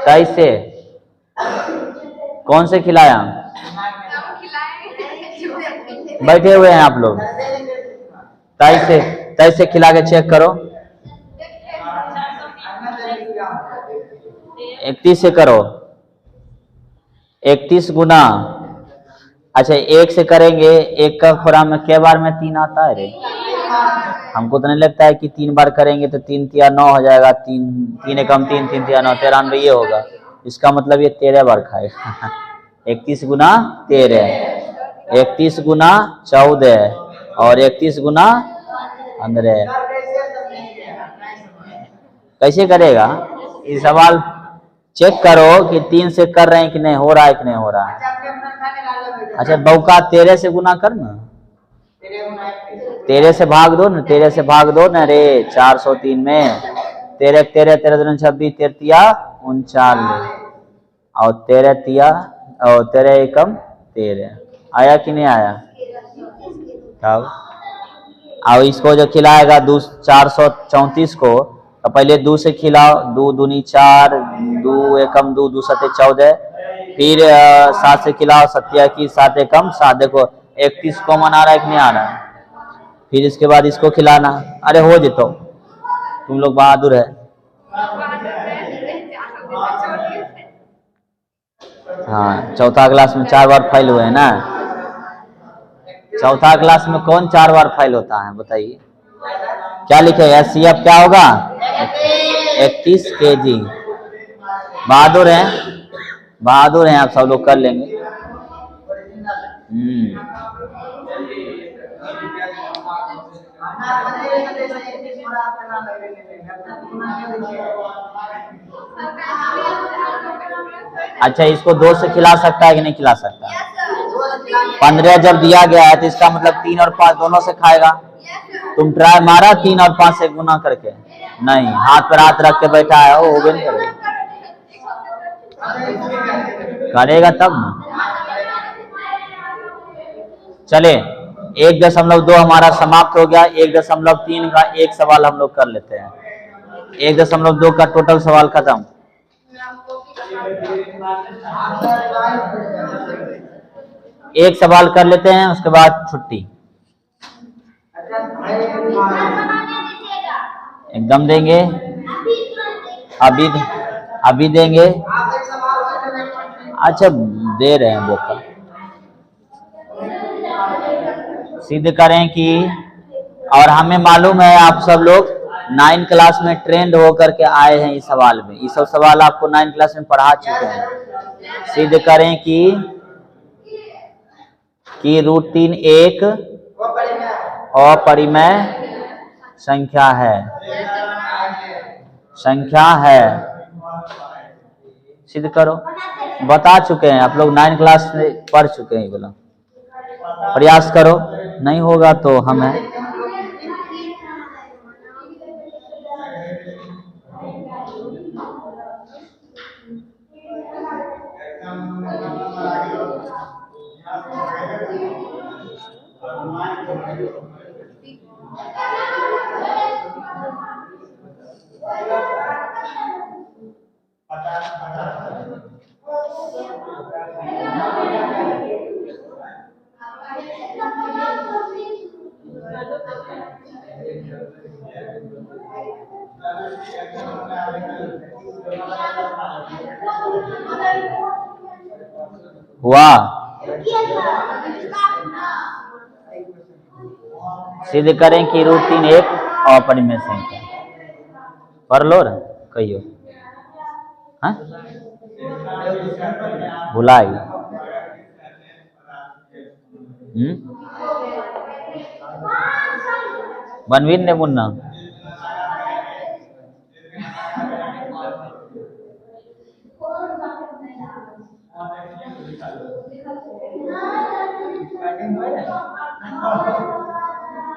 कैसे? कौन से खिलाया? बैठे हुए हैं आप लोग, तैसे तैसे खिला के चेक करो। 31 से करो। 31 गुना, अच्छा 1 से करेंगे। 1 का खुरा में कै बार में 3 आता है रे? हमको तो नहीं लगता है कि 3 बार करेंगे तो 3 तिया 9 हो जाएगा। 3 एकम 3, 3 तिया 9, 93 होगा। इसका मतलब ये 13 बार खाएगा। 31 गुना 13, 31 गुना 14 और 31 गुना 15। कैसे करेगा? ये सवाल चेक करो कि 3 से कर रहे हैं कि नहीं, हो रहा है कि नहीं हो रहा है। अच्छा बौका 13 से गुना कर ना, 13 से भाग दो ना, 13 से भाग दो ना रे। 403 में 13 13 13 दूनी 26, 13 तिया 39 और 13 तिया और 13 एकम 13। आया कि नहीं आया? तब अब इसको जो खिलाएगा 434 को, तो पहले 2 से खिलाओ। 2 दूनी 4, 2 एकम 2, 2 सते 14। फिर 7 से खिलाओ, 7 की 7 एकम 7। देखो 31 कॉमन आ रहा है कि नहीं आ रहा है? फिर इसके बाद इसको खिलाना। अरे हो जितो, तुम लोग बहादुर है। हाँ, चौथा क्लास में 4 बार फेल हुए हैं ना? चौथा क्लास में कौन 4 बार फेल होता है बताइए? क्या लिखेगा? CF क्या होगा? 31 kg। बहादुर हैं, बहादुर हैं आप सब लोग, कर लेंगे। अच्छा इसको 2 से खिला सकता है कि नहीं खिला सकता? 15 जब दिया गया है तो इसका मतलब 3 और 5 दोनों से खाएगा। तुम ट्राई मारा 3 और 5 से गुना करके? नहीं, हाथ पर हाथ रख के बैठा है, वो हो गया नहीं करेगा तब ना। चले 1.2 हमारा समाप्त हो गया। 1.3 का एक सवाल हम लोग कर लेते हैं। 1.2 का टोटल सवाल खत्म। एक सवाल कर लेते हैं, उसके बाद छुट्टी। एकदम देंगे, अभी देंगे। अच्छा दे रहे हैं बोका। सिद्ध करें कि, और हमें मालूम है आप सब लोग 9 क्लास में ट्रेंड होकर के आए हैं इस सवाल में। ये सब सवाल आपको 9 क्लास में पढ़ा चुके हैं। सिद्ध करें कि √3 एक अपरिमेय संख्या है। सिद्ध करो। बता चुके हैं आप लोग, 9 क्लास में पढ़ चुके हैं। बोला प्रयास करो, नहीं होगा तो हम हैं। हुआ? सिद्ध करें कि √3 एक अपरिमेय संख्या। पढ़ लो ना, कहियो। हाँ भुलाई। बनवीर ने मुन्ना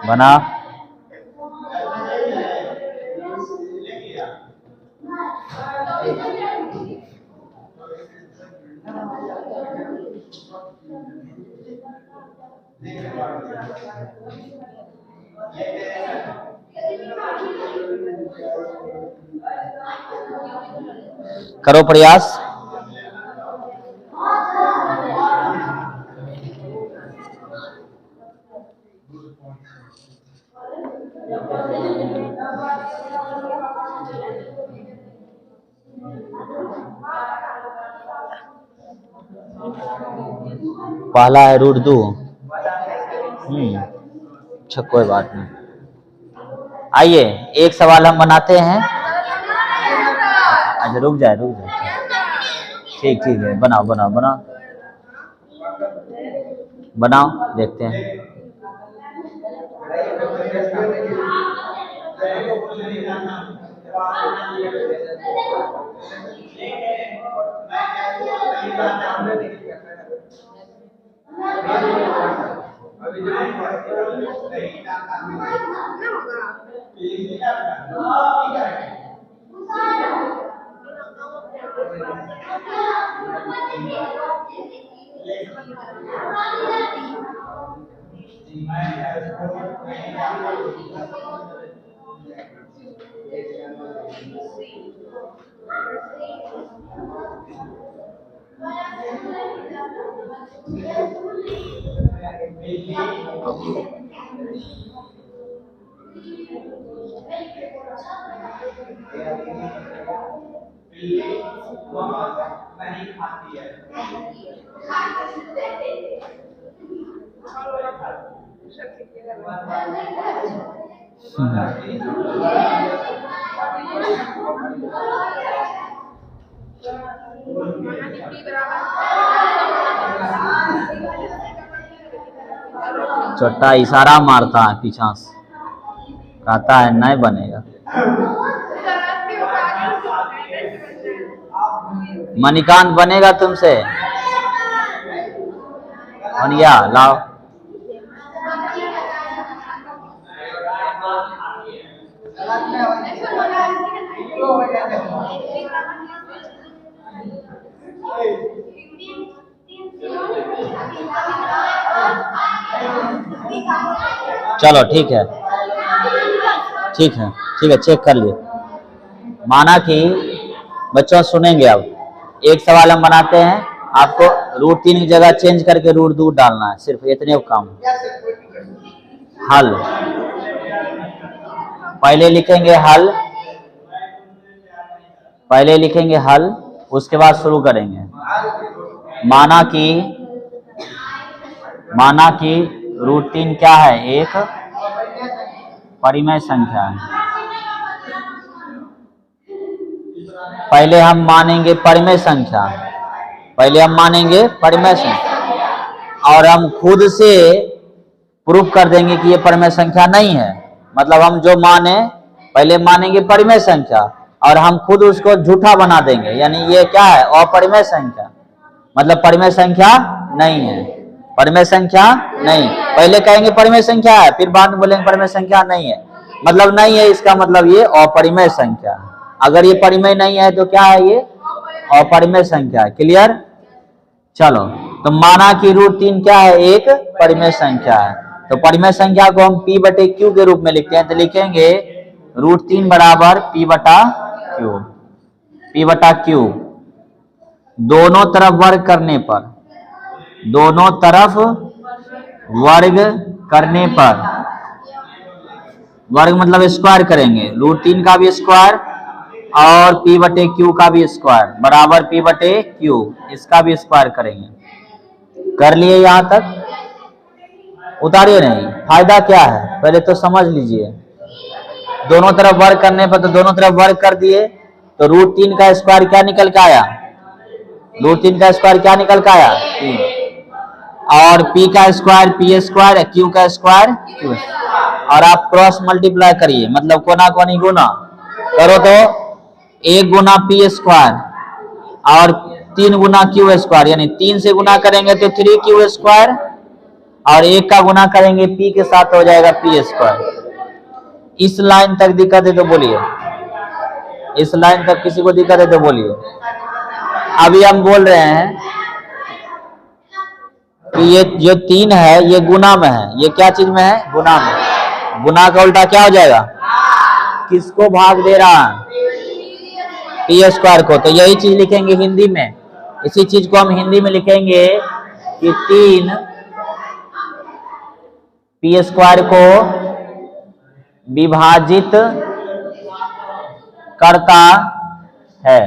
बना। करो प्रयास। पहला है √2। अच्छा कोई बात नहीं। आइए एक सवाल हम बनाते हैं। अच्छा रुक जाए। ठीक है, बनाओ देखते हैं। छोटा इशारा मारता है पीछा से, कहता है नहीं बनेगा। मणिकांत बनेगा तुमसे? बन गया, लाओ। चलो ठीक है, चेक कर लिए। माना कि बच्चों सुनेंगे, अब एक सवाल हम बनाते हैं, आपको √3 की जगह चेंज करके √2 डालना है, सिर्फ इतने काम। हल पहले लिखेंगे हल, उसके बाद शुरू करेंगे। माना कि √3 क्या है? एक परिमेय संख्या है। पहले हम मानेंगे परिमेय संख्या, और हम खुद से प्रूफ कर देंगे कि ये परिमेय संख्या नहीं है। मतलब हम जो पहले मानेंगे परिमेय संख्या, और हम खुद उसको झूठा बना देंगे, यानी ये क्या है? अपरिमेय संख्या, मतलब परिमेय संख्या नहीं है। पहले कहेंगे परिमेय संख्या है, फिर बाद में बोलेंगे परिमेय संख्या नहीं है। मतलब नहीं है, इसका मतलब ये अपरिमेय संख्या है। अगर ये परिमेय नहीं है तो क्या है? ये अपरिमेय संख्या है। क्लियर? चलो, तो माना कि √3 क्या है? एक परिमेय संख्या है। तो परिमेय संख्या को हम P/Q के रूप में लिखते हैं, तो लिखेंगे √3 बराबर P/Q। दोनों तरफ वर्ग करने पर, वर्ग मतलब स्क्वायर करेंगे, √3 का भी स्क्वायर और P/Q का भी स्क्वायर बराबर P/Q, इसका भी स्क्वायर करेंगे। कर लिए? यहां तक उतारिए नहीं। फायदा क्या है पहले तो समझ लीजिए। दोनों तरफ वर्ग करने पर तो दोनों तरफ वर्ग कर दिए, तो √3 का स्क्वायर क्या निकल के आया? √3 का स्क्वायर क्या निकल के आया? 3। और P का स्क्वायर P², Q का स्क्वायर Q। और आप क्रॉस मल्टीप्लाई करिए, मतलब कोना कोनी गुना करो तो 1 गुना पी स्क्वायर और 3 गुना क्यू स्क्वायर, यानी 3 से गुना करेंगे तो 3 क्यू स्क्वायर और 1 का गुना करेंगे पी के साथ हो जाएगा पी स्क्वायर। इस लाइन तक दिक्कत है तो बोलिए, इस लाइन तक किसी को दिक्कत है तो बोलिए। अभी हम बोल रहे हैं कि ये जो 3 है ये गुना में है, ये क्या चीज में है? गुना में। गुना का उल्टा क्या हो जाएगा? किसको भाग दे रहा है? पी स्क्वायर को। तो यही चीज लिखेंगे हिंदी में, इसी चीज को हम हिंदी में लिखेंगे कि 3 पी स्क्वायर को विभाजित करता है।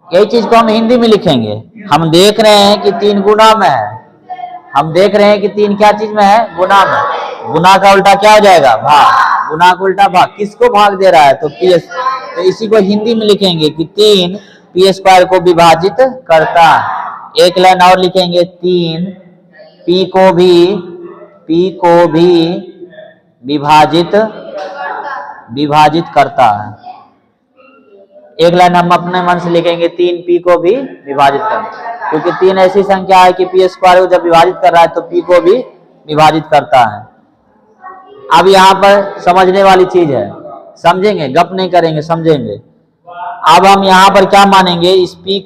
यही चीज को हम हिंदी में लिखेंगे। हम देख रहे हैं कि 3 गुना में है, हम देख रहे हैं कि 3 क्या चीज में है? गुना में। गुना का उल्टा क्या हो जाएगा? भाग। गुना का उल्टा भाग। किसको भाग दे रहा है? तो पी। तो इसी को हिंदी में लिखेंगे कि 3 पी स्क्वायर को विभाजित करता है। एक लाइन और लिखेंगे, 3 पी को भी विभाजित करता है। एक लाइन हम अपने मन से लिखेंगे, 3 पी को भी विभाजित करता है, क्योंकि 3 ऐसी संख्या है कि पी स्क्वायर को जब विभाजित कर रहा है तो पी को भी विभाजित करता है। अब यहाँ पर समझने वाली चीज है, समझेंगे, गप नहीं करेंगे, समझेंगे। अब हम यहाँ पर क्या मानेंगे? इस पी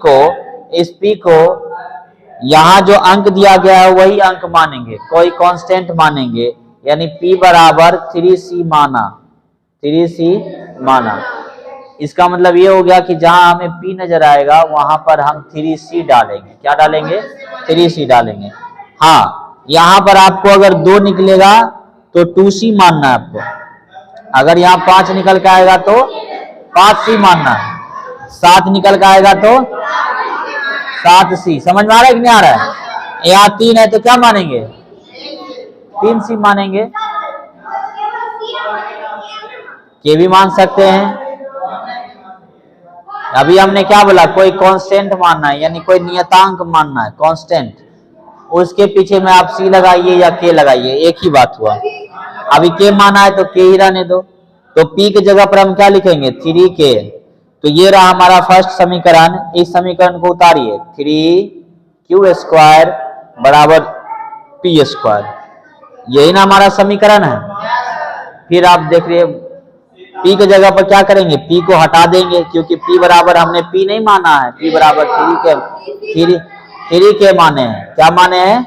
को यहाँ जो अंक दिया गया है वही अंक मानेंगे, कोई कांस्टेंट मानेंगे, यानी p बराबर 3c माना। इसका मतलब ये हो गया कि जहां हमें p नजर आएगा वहां पर हम 3c डालेंगे। क्या डालेंगे? 3c डालेंगे। हाँ, यहाँ पर आपको अगर 2 निकलेगा तो 2c मानना है आपको। अगर यहाँ 5 निकल के आएगा तो 5c मानना है। 7 निकल के आएगा तो 7c। समझ में आ रहा है कि नहीं आ रहा है? यहाँ 3 है तो क्या मानेंगे? 3c मानेंगे। के भी मान सकते हैं। अभी हमने क्या बोला? कोई कांस्टेंट मानना है, यानी कोई नियतांक मानना है, कांस्टेंट। उसके पीछे में आप c लगाइए या k लगाइए, एक ही बात हुआ। अभी k माना है तो k ही रहने दो। तो p की जगह पर हम क्या लिखेंगे? 3k। तो ये रहा हमारा फर्स्ट समीकरण। इस समीकरण को उतारिए, 3q स्क्वायर बराबर पी स्क्वायर। यही ना हमारा समीकरण है। फिर आप देख रहे p की जगह पर क्या करेंगे? p को हटा देंगे, क्योंकि p बराबर हमने p नहीं माना है, p बराबर 3k माने हैं। क्या माने हैं?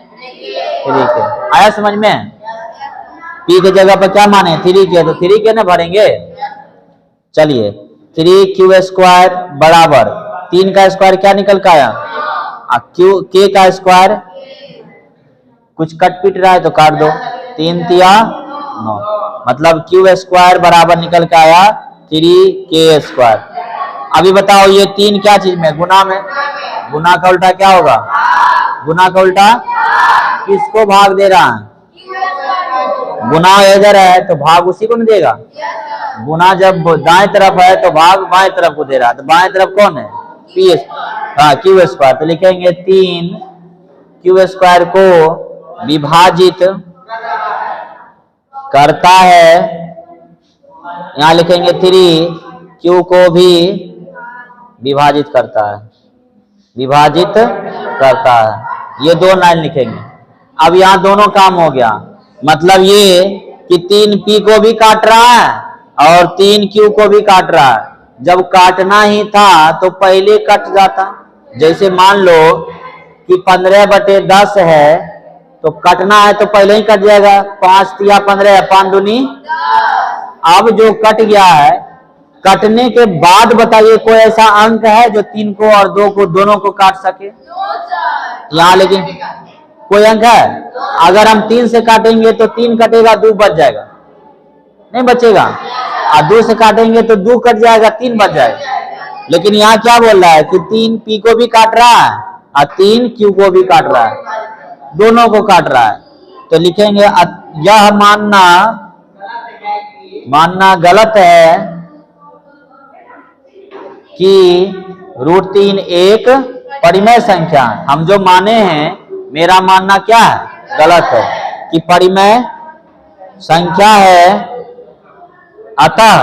3k। आया समझ में? p की जगह पर क्या माने? 3k। तो 3k ना भरेंगे। चलिए, 3q स्क्वायर बराबर 3 का स्क्वायर क्या निकल का आया? k का स्क्वायर। कुछ कट पिट रहा है तो काट दो। 3 तिया 9, मतलब q स्क्वायर बराबर निकल के आया 3k स्क्वायर। अभी बताओ ये 3 क्या चीज में? गुना में। गुना का उल्टा क्या होगा? गुना का उल्टा किसको भाग दे रहा है? गुना इधर है तो भाग उसी को नहीं देगा। गुना जब दाएं तरफ है तो भाग बाएं तरफ को दे रहा है। तो बाएं तरफ कौन है? पी। हाँ, क्यू स्क्वायर। तो लिखेंगे 3 क्यू स्क्वायर को विभाजित करता है। यहाँ लिखेंगे 3 क्यू को भी विभाजित करता है, विभाजित करता है। ये 2 लाइन लिखेंगे। अब यहाँ दोनों काम हो गया, मतलब ये कि 3 पी को भी काट रहा है और 3 क्यू को भी काट रहा है। जब काटना ही था तो पहले कट जाता। जैसे मान लो कि 15/10 है तो कटना है तो पहले ही कट जाएगा। 5 तिया 15, 5 दूनी। अब जो कट गया है, कटने के बाद बताइए कोई ऐसा अंक है जो 3 को और 2 को दोनों को काट सके? यहाँ लेकिन कोई अंक है? अगर हम 3 से काटेंगे तो 3 कटेगा, 2 बच जाएगा, नहीं बचेगा। और 2 से काटेंगे तो 2 कट जाएगा, 3 बच जाएगा। लेकिन यहाँ क्या बोल रहा है कि 3 पी को भी काट रहा है और 3 क्यू को भी काट रहा है, दोनों को काट रहा है। तो लिखेंगे यह मानना गलत है कि √3 एक परिमेय संख्या। हम जो माने हैं, मेरा मानना क्या है? गलत है कि परिमेय संख्या है, अतः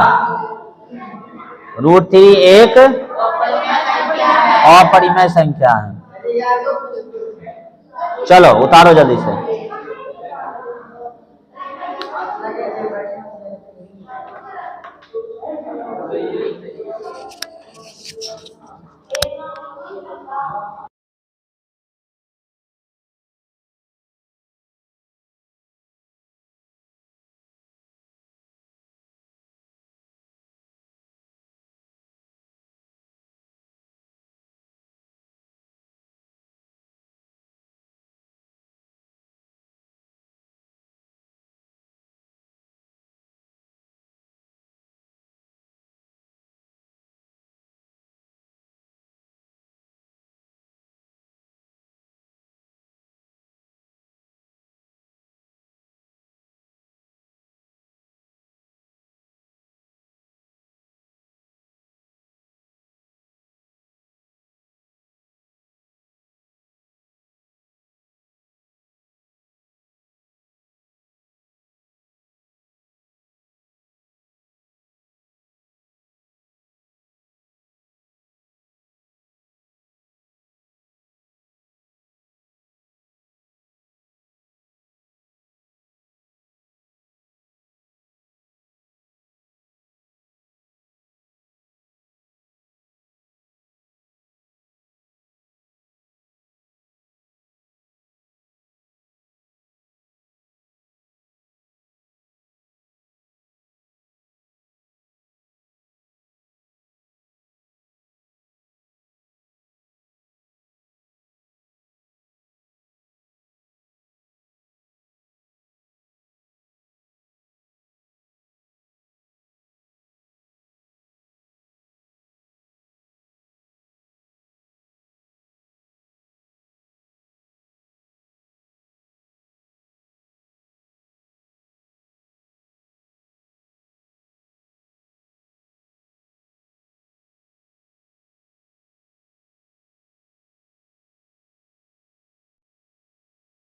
√3 एक अपरिमेय संख्या है। चलो उतारो जल्दी से।